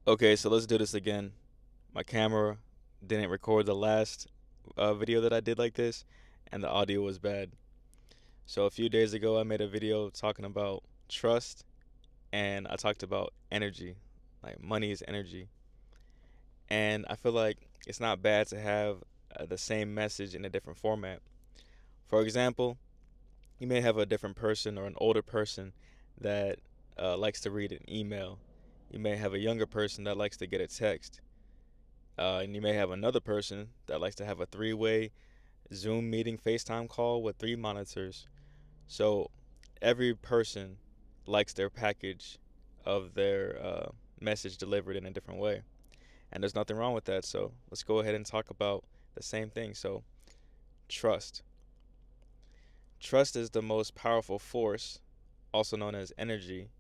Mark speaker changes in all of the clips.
Speaker 1: Okay, so let's do this again. My camera didn't record the last video that I did like this, and the audio was bad. So a few days ago, I made a video talking about trust, and I talked about energy, like money is energy. And I feel like it's not bad to have the same message in a different format. For example, you may have a different person or an older person that likes to read an email. You may have a younger person that likes to get a text. And you may have another person that likes to have a three-way Zoom meeting FaceTime call with three monitors. So every person likes their package of their message delivered in a different way. And there's nothing wrong with that. So let's go ahead and talk about the same thing. So, trust. Trust is the most powerful force, also known as energy,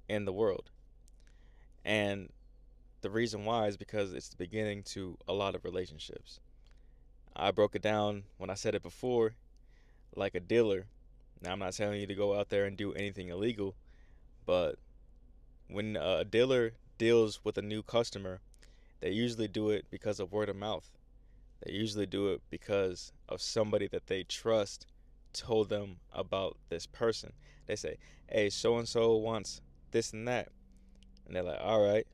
Speaker 1: in the world. And the reason why is because it's the beginning to a lot of relationships. I broke it down when I said it before, like a dealer. Now, I'm not telling you to go out there and do anything illegal, but when a dealer deals with a new customer, they usually do it because of word of mouth. They usually do it because of somebody that they trust told them about this person. They say, hey, so and so wants this and that. And they're like, all right.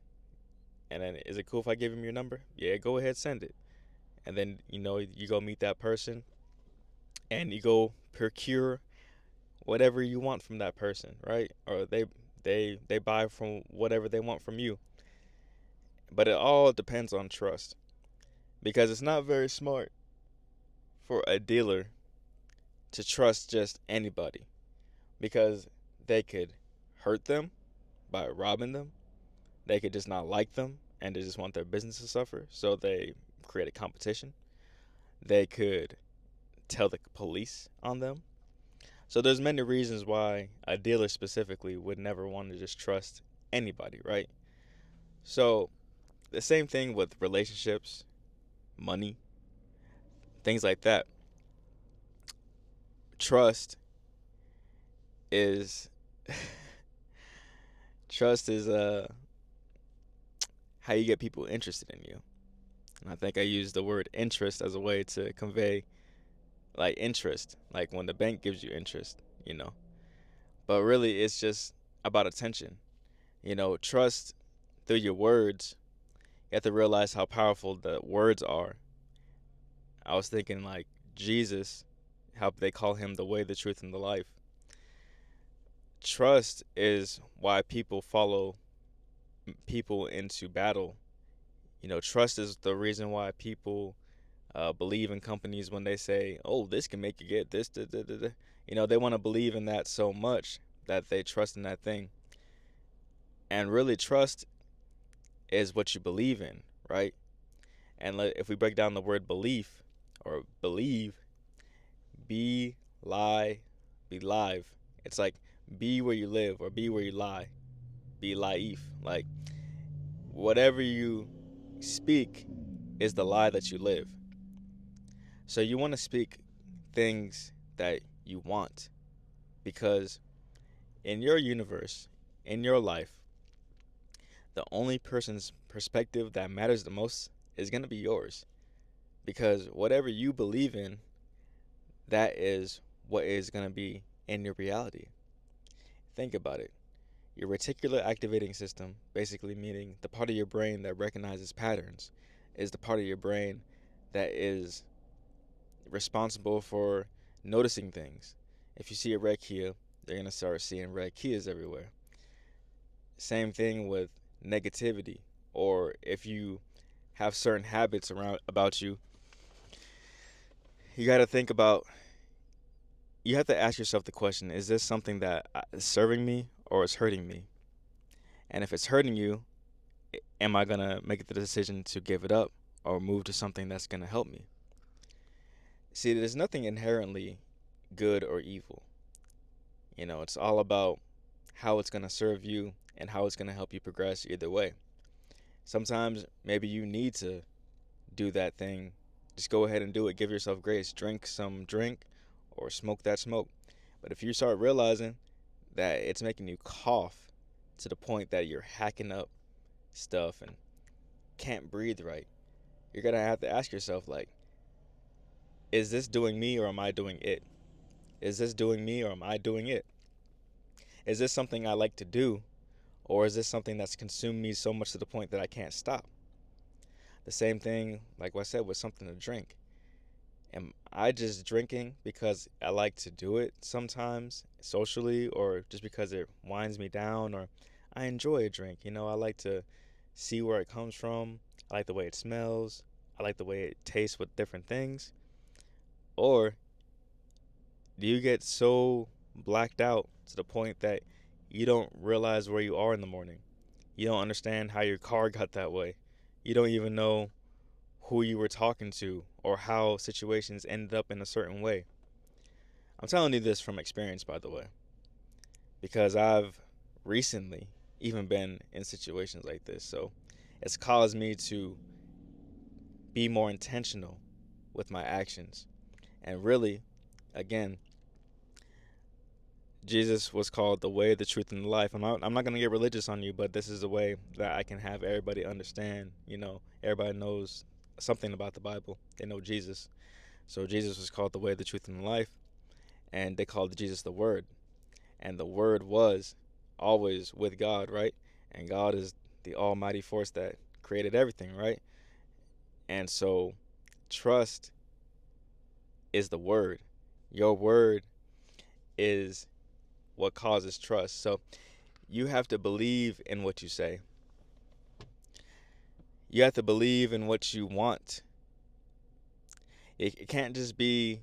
Speaker 1: And then, is it cool if I give him your number? Yeah, go ahead, send it. And then, you go meet that person and you go procure whatever you want from that person, right? Or they buy from whatever they want from you. But it all depends on trust, because it's not very smart for a dealer to trust just anybody, because they could hurt them by robbing them. They could just not like them and they just want their business to suffer, so they create a competition. They could tell the police on them. So there's many reasons why a dealer specifically would never want to just trust anybody, right? So the same thing with relationships, money, things like that. Trust is trust is how you get people interested in you. And I think I used the word interest as a way to convey like interest, like when the bank gives you interest, you know. But really it's just about attention. Trust through your words. You have to realize how powerful the words are. I was thinking like Jesus, how they call him the way, the truth, and the life. Trust is why people follow people into battle. Trust is the reason why people believe in companies when they say, "Oh, this can make you get this." Da, da, da, da. They want to believe in that so much that they trust in that thing. And really, trust is what you believe in, right? And if we break down the word belief or believe, be, lie, be live. It's like be where you live or be where you lie. Be life. Like whatever you speak is the lie that you live. So you want to speak things that you want, because in your universe, in your life, the only person's perspective that matters the most is going to be yours. Because whatever you believe in, that is what is going to be in your reality. Think about it. Your reticular activating system, basically meaning the part of your brain that recognizes patterns, is the part of your brain that is responsible for noticing things. If you see a red Kia, you're going to start seeing red Kias everywhere. Same thing with negativity, or if you have certain habits around about you, you got to think about, you have to ask yourself the question, is this something that is serving me or is hurting me? And if it's hurting you, am I going to make the decision to give it up or move to something that's going to help me? See, there's nothing inherently good or evil. It's all about how it's going to serve you and how it's going to help you progress either way. Sometimes maybe you need to do that thing. Just go ahead and do it. Give yourself grace. Drink some drink or smoke that smoke. But if you start realizing that it's making you cough to the point that you're hacking up stuff and can't breathe right, you're gonna have to ask yourself, like, is this doing me or am I doing it? Is this doing me or am I doing it? Is this something I like to do, or is this something that's consumed me so much to the point that I can't stop? The same thing, like what I said, with something to drink. Am I just drinking because I like to do it sometimes socially, or just because it winds me down, or I enjoy a drink? I like to see where it comes from. I like the way it smells. I like the way it tastes with different things. Or do you get so blacked out to the point that you don't realize where you are in the morning? You don't understand how your car got that way. You don't even know who you were talking to or how situations ended up in a certain way. I'm telling you this from experience, by the way, because I've recently even been in situations like this. So it's caused me to be more intentional with my actions. And really, again, Jesus was called the way, the truth, and the life. I'm not going to get religious on you, but this is a way that I can have everybody understand. Everybody knows something about the Bible. They know Jesus. So Jesus was called the way, the truth, and the life. And they called Jesus the Word. And the Word was always with God, right? And God is the almighty force that created everything, right? And so trust is the Word. Your word is what causes trust. So you have to believe in what you say. You have to believe in what you want. It can't just be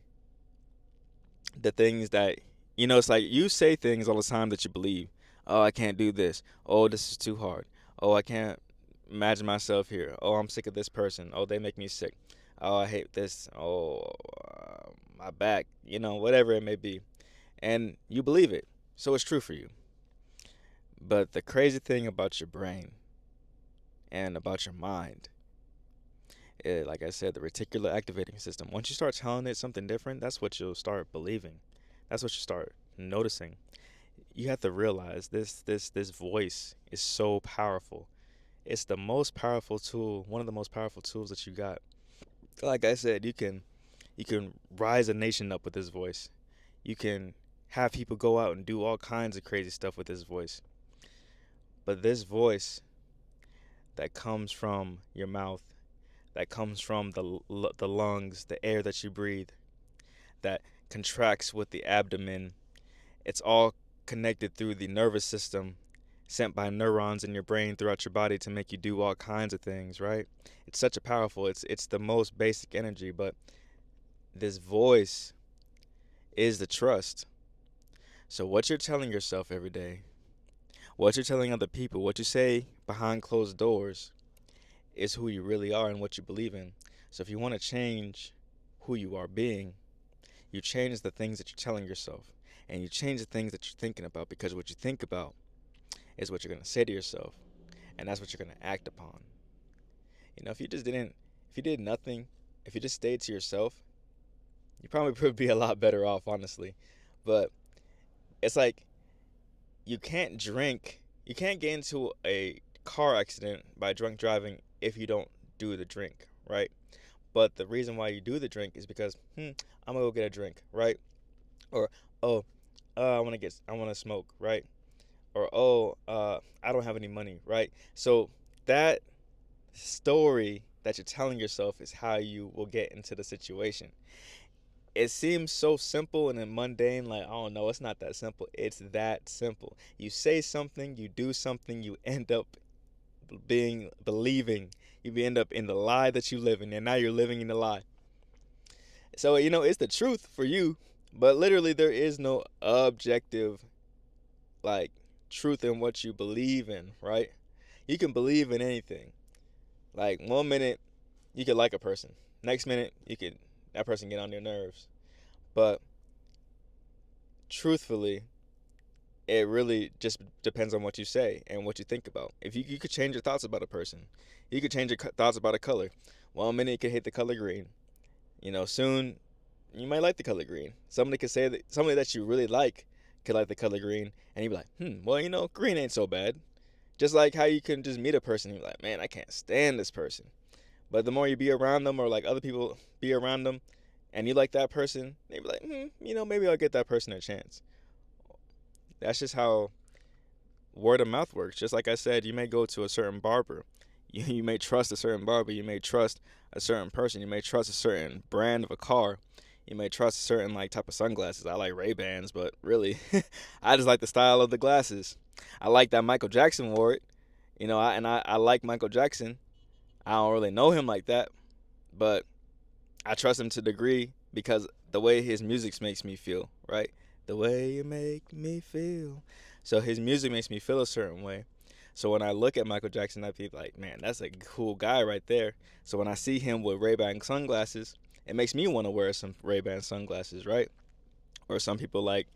Speaker 1: the things that, it's like you say things all the time that you believe. Oh, I can't do this. Oh, this is too hard. Oh, I can't imagine myself here. Oh, I'm sick of this person. Oh, they make me sick. Oh, I hate this. Oh, my back. Whatever it may be. And you believe it. So it's true for you. But the crazy thing about your brain and about your mind, like I said, the reticular activating system, once you start telling it something different, that's what you'll start believing. That's what you start noticing. You have to realize this voice is so powerful. It's the most powerful tool, one of the most powerful tools that you got. Like I said, you can rise a nation up with this voice. You can have people go out and do all kinds of crazy stuff with this voice. But this voice that comes from your mouth, that comes from the lungs, the air that you breathe, that contracts with the abdomen, it's all connected through the nervous system, sent by neurons in your brain throughout your body to make you do all kinds of things, right? It's such a powerful, it's the most basic energy, but this voice is the trust. So what you're telling yourself every day, what you're telling other people, what you say behind closed doors is who you really are and what you believe in. So if you want to change who you are being, you change the things that you're telling yourself, and you change the things that you're thinking about, because what you think about is what you're going to say to yourself, and that's what you're going to act upon. If you did nothing, if you just stayed to yourself, you probably would be a lot better off, honestly. But it's like you can't get into a car accident by drunk driving if you don't do the drink, right? But the reason why you do the drink is because, I'm gonna go get a drink, right? Or, oh, I wanna smoke, right? Or, oh, I don't have any money, right? So that story that you're telling yourself is how you will get into the situation. It seems so simple and then mundane, like, oh no, it's not that simple. It's that simple. You say something, you do something, you end up believing. You end up in the lie that you live in, and now you're living in the lie. So, it's the truth for you, but literally there is no objective, like, truth in what you believe in, right? You can believe in anything. Like, one minute you could like a person, next minute that person get on your nerves. But truthfully, it really just depends on what you say and what you think about. If you could change your thoughts about a person, you could change your thoughts about a color. One minute you could hate the color green. Soon you might like the color green. Somebody could say somebody that you really like could like the color green, and you'd be like, well, green ain't so bad. Just like how you can just meet a person and you're like, man, I can't stand this person. But the more you be around them, or like other people be around them, and you like that person, they be like, maybe I'll get that person a chance. That's just how word of mouth works. Just like I said, you may go to a certain barber. You may trust a certain barber. You may trust a certain person. You may trust a certain brand of a car. You may trust a certain like type of sunglasses. I like Ray-Bans, but really, I just like the style of the glasses. I like that Michael Jackson wore it. I like Michael Jackson. I don't really know him like that, but I trust him to a degree because the way his music makes me feel, right? The way you make me feel. So his music makes me feel a certain way. So when I look at Michael Jackson, I feel like, man, that's a cool guy right there. So when I see him with Ray-Ban sunglasses, it makes me want to wear some Ray-Ban sunglasses, right? Or some people like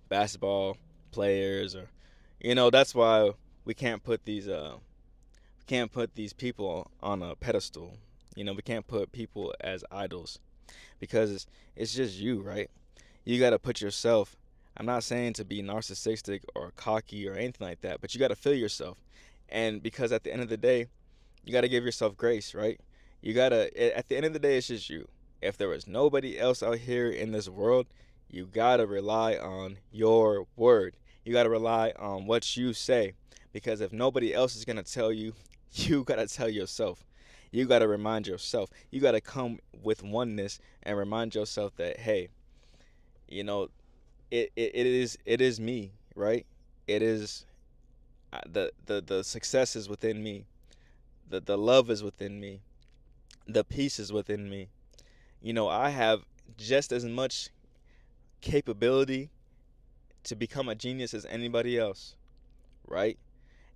Speaker 1: basketball players, or that's why we can't put these people on a pedestal. We can't put people as idols because it's just you, right? You got to put yourself. I'm not saying to be narcissistic or cocky or anything like that, but you got to feel yourself. And because at the end of the day, you got to give yourself grace, right? At the end of the day, it's just you. If there was nobody else out here in this world, you got to rely on your word. You got to rely on what you say. Because if nobody else is going to tell you, you got to tell yourself. You got to remind yourself. You got to come with oneness and remind yourself that, hey, you know, it is me, right? It is the success is within me. The love is within me. The peace is within me. I have just as much capability to become a genius as anybody else, right?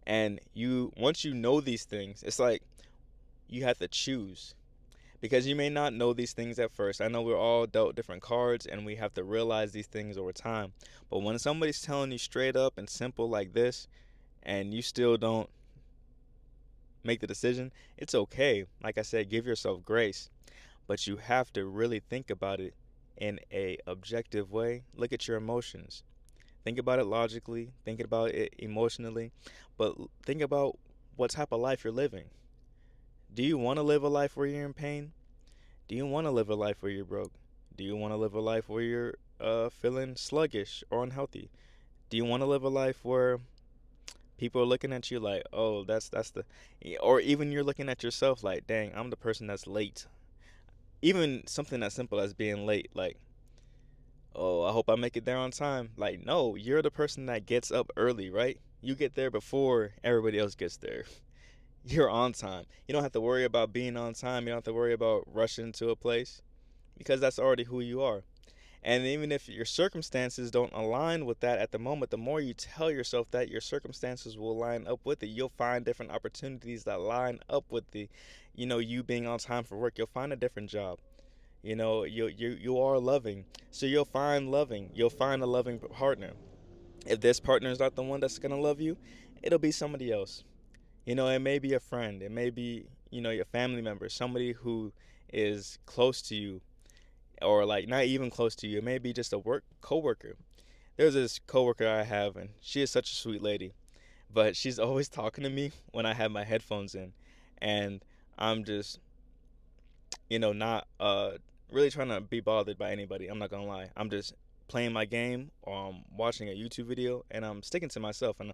Speaker 1: And once you know these things, it's like you have to choose, because you may not know these things at first. I know we're all dealt different cards and we have to realize these things over time. But when somebody's telling you straight up and simple like this and you still don't make the decision, it's okay. Like I said, give yourself grace, but you have to really think about it in a objective way. Look at your emotions. Think about it logically, think about it emotionally, but think about what type of life you're living. Do you want to live a life where you're in pain? Do you want to live a life where you're broke? Do you want to live a life where you're feeling sluggish or unhealthy? Do you want to live a life where people are looking at you like, oh, that's the, or even you're looking at yourself like, dang, I'm the person that's late. Even something as simple as being late, like, oh, I hope I make it there on time. Like, no, you're the person that gets up early, right? You get there before everybody else gets there. You're on time. You don't have to worry about being on time. You don't have to worry about rushing to a place because that's already who you are. And even if your circumstances don't align with that at the moment, the more you tell yourself that, your circumstances will line up with it. You'll find different opportunities that line up with you being on time for work. You'll find a different job. You are loving, so you'll find loving. You'll find a loving partner. If this partner is not the one that's gonna love you, it'll be somebody else. It may be a friend. It may be your family member, somebody who is close to you, or like not even close to you. It may be just a work coworker. There's this coworker I have, and she is such a sweet lady, but she's always talking to me when I have my headphones in, and I'm just not really trying to be bothered by anybody. I'm not gonna lie. I'm just playing my game or I'm watching a YouTube video, and I'm sticking to myself, and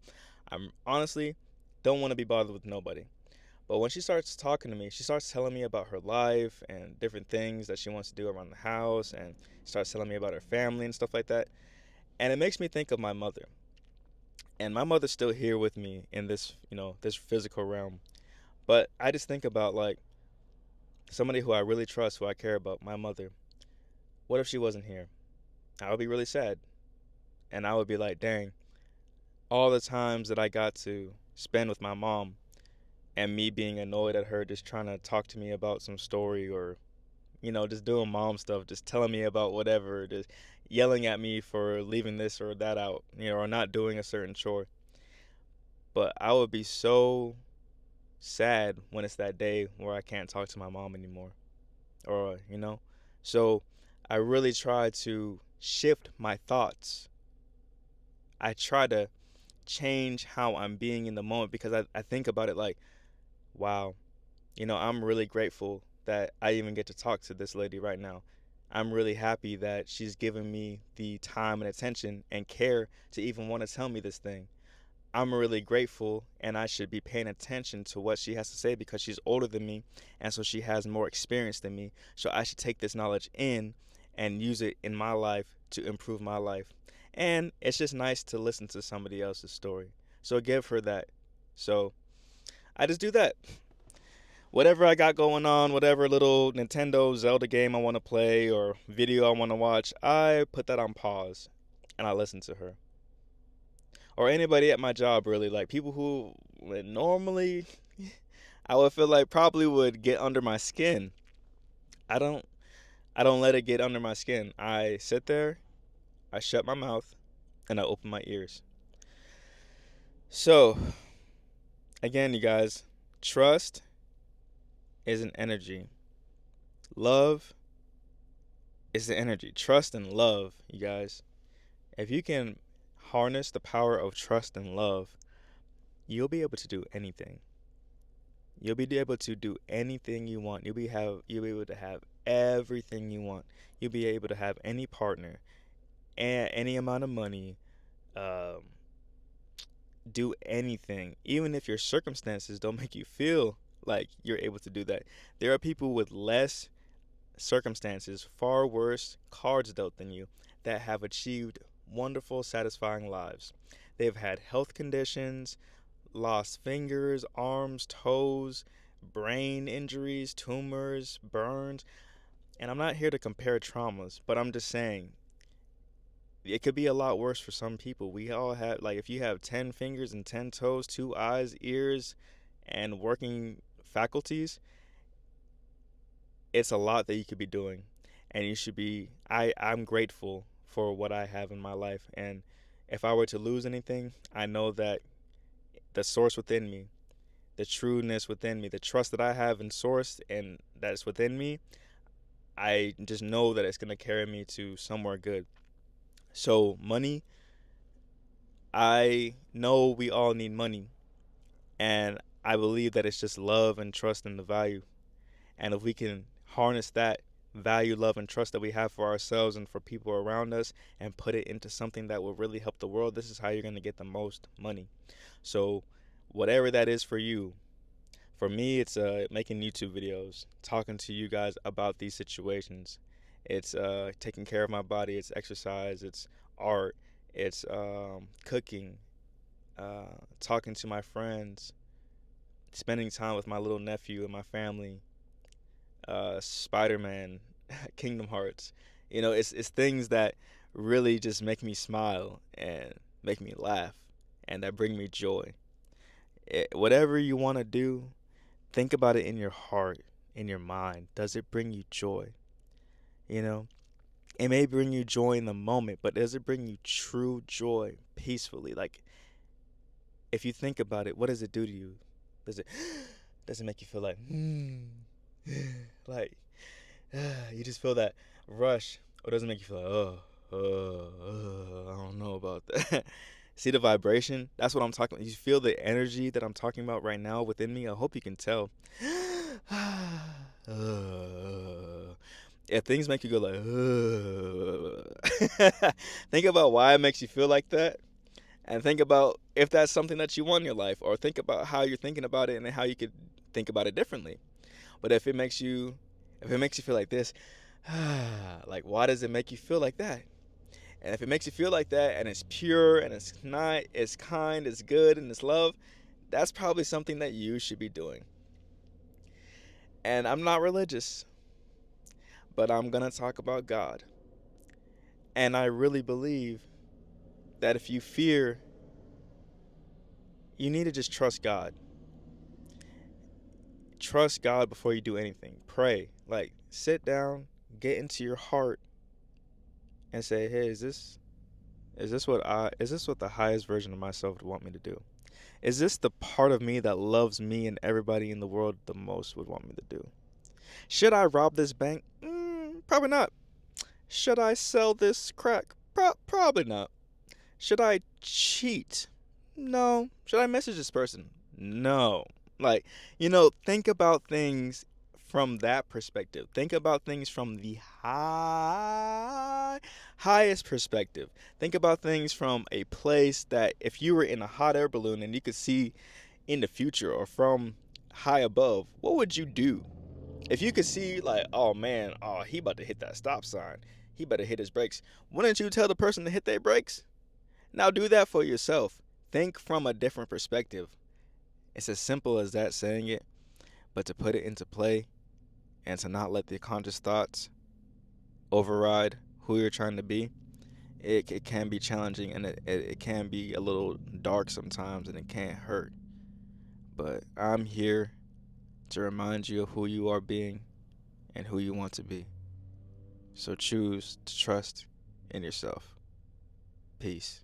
Speaker 1: I'm honestly don't want to be bothered with nobody. But when she starts talking to me, she starts telling me about her life and different things that she wants to do around the house, and starts telling me about her family and stuff like that. And it makes me think of my mother. And my mother's still here with me in this physical realm. But I just think about like somebody who I really trust, who I care about, my mother. What if she wasn't here? I would be really sad. And I would be like, dang, all the times that I got to spend with my mom, and me being annoyed at her just trying to talk to me about some story, or just doing mom stuff, just telling me about whatever, just yelling at me for leaving this or that out, or not doing a certain chore. But I would be so sad when it's that day where I can't talk to my mom anymore, or. So I really try to shift my thoughts. I try to change how I'm being in the moment, because I think about it like, wow, I'm really grateful that I even get to talk to this lady right now. I'm really happy that she's given me the time and attention and care to even want to tell me this thing. I'm really grateful, and I should be paying attention to what she has to say because she's older than me, and so she has more experience than me. So I should take this knowledge in and use it in my life to improve my life. And it's just nice to listen to somebody else's story. So give her that. So I just do that. Whatever I got going on, whatever little Nintendo Zelda game I want to play or video I want to watch, I put that on pause and I listen to her. Or anybody at my job, really, like people who would normally I would feel like probably would get under my skin. I don't I don't let it get under my skin. I sit there, I shut my mouth, and I open my ears. So, again, you guys, trust is an energy. Love is the energy. Trust and love, you guys. If you can harness the power of trust and love, you'll be able to do anything. You'll be able to do anything you want. You'll be able to have everything you want. You'll be able to have any partner and any amount of money. Um, do anything, even if your circumstances don't make you feel like you're able to do that. There are people with less circumstances, far worse cards dealt than you, that have achieved wonderful, satisfying lives. They've had health conditions, lost fingers, arms, toes, brain injuries, tumors, burns. And I'm not here to compare traumas, but I'm just saying it could be a lot worse for some people. We all have, like, if you have 10 fingers and 10 toes, 2 eyes, ears, and working faculties, it's a lot that you could be doing. And you should be, I'm grateful for what I have in my life. And if I were to lose anything, I know that the source within me, the trueness within me, the trust that I have in source and that's within me, I just know that it's going to carry me to somewhere good. So money, I know we all need money, and I believe that it's just love and trust and the value. And if we can harness that value, love, and trust that we have for ourselves and for people around us and put it into something that will really help the world, this is how you're going to get the most money. So whatever that is for you, for me, it's making YouTube videos, talking to you guys about these situations. It's taking care of my body. It's exercise. It's art. It's cooking. Talking to my friends. Spending time with my little nephew and my family. Spider-Man, Kingdom Hearts. It's things that really just make me smile and make me laugh and that bring me joy. Whatever you want to do, think about it in your heart, in your mind. Does it bring you joy? It may bring you joy in the moment, but does it bring you true joy peacefully? Like, if you think about it, what does it do to you? Does it make you feel like, like, you just feel that rush, or does it make you feel like, I don't know about that. See the vibration? That's what I'm talking about. You feel the energy that I'm talking about right now within me? I hope you can tell. If things make you go like, think about why it makes you feel like that. And think about if that's something that you want in your life, or think about how you're thinking about it and how you could think about it differently. But if it makes you feel like this, like, why does it make you feel like that? And if it makes you feel like that, and it's pure, and it's not, it's kind, it's good, and it's love, that's probably something that you should be doing. And I'm not religious, but I'm gonna talk about God. And I really believe that if you fear, you need to just trust God. Trust God before you do anything. Pray. Like, sit down, get into your heart, and say, hey, is this what the highest version of myself would want me to do? Is this the part of me that loves me and everybody in the world the most would want me to do? Should I rob this bank? Probably not. Should I sell this crack? Probably not. Should I cheat? No. Should I message this person? No. Like, think about things from that perspective. Think about things from the highest perspective. Think about things from a place that if you were in a hot air balloon and you could see in the future or from high above, what would you do? If you could see, like, oh man, oh, he about to hit that stop sign. He better hit his brakes. Wouldn't you tell the person to hit their brakes? Now do that for yourself. Think from a different perspective. It's as simple as that, saying it, but to put it into play and to not let the conscious thoughts override who you're trying to be, it can be challenging, and it can be a little dark sometimes, and it can hurt. But I'm here to remind you of who you are being and who you want to be. So choose to trust in yourself. Peace.